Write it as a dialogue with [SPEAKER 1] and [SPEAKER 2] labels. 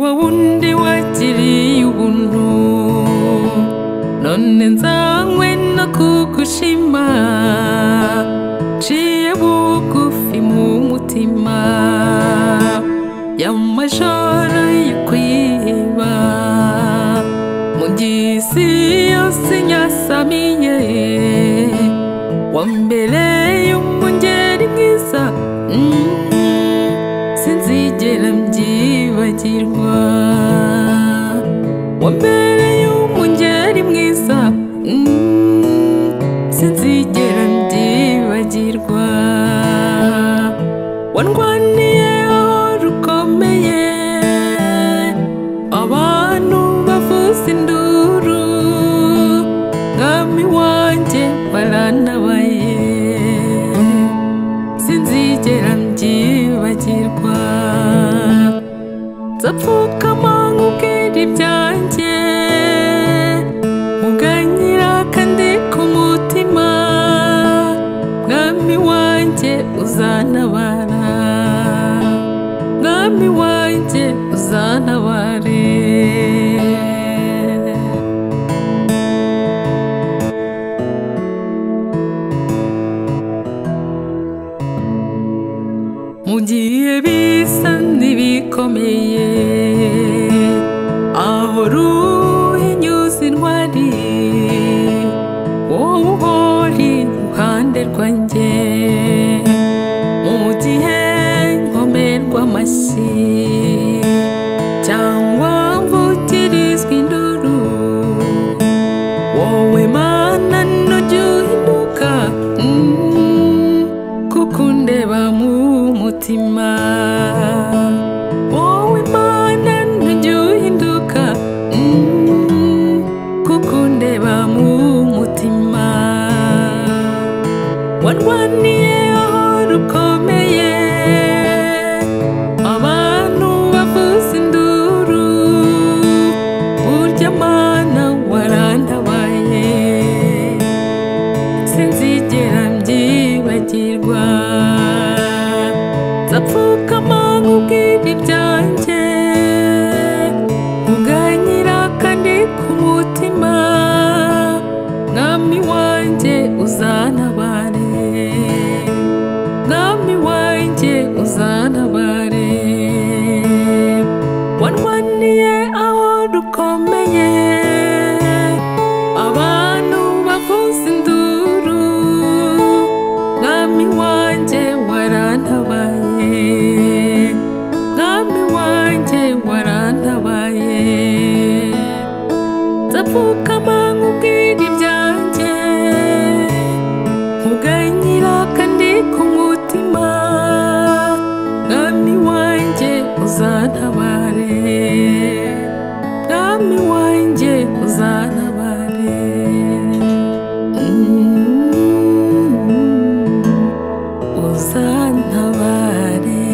[SPEAKER 1] wa wundi wagiriye ubuntu none nzanywe no kugushima ciye bugufi mu mutima y'amajoro yo kwiba mu gisi yose nyasamiye wambereye umungeri mwiza sinzigera mbyibagirwa wambereye umungeri mwiza sinzigera mbyibagirwa wandwaniye aho rukomeye abantu bavuza induru mwami wanjye waranabaye sinzigera mbyibagirwa nzapfukama nkubwira ibyanjye uganyira kandi ku mutima mwami wanjye uzantabara mwami wanjye uzantabare mu gihe bisa n'ibikomeye aho ruhinyuza intwari wowe uhora iruhande rwanjye mu gihe nkomerwa amashyi cyangwa mvugirizwa induru wowe mana ntujya uhinduka kuko undeba mu mutima wowe mana ntujya uhinduka kuko undeba mu mutima wandwaniye aho rukomeye abantu bavuza induru burya mana warantabaye sinzigera mbyibagirwa nzapfukama nkubwira ibyanjye uganyira kandi ku mutima mwami wanjye uzantabare mwami wanjye uzantabare wandwaniye aho rukomeye abantu bavuza induru mwami wanjye warantabaye mwami wanjye warantabaye nzapfukama nkubwira ibyanjye uganyira kandi ku mutima mwami wanjye uzantabare mwami wanjye uzantabare uzantabare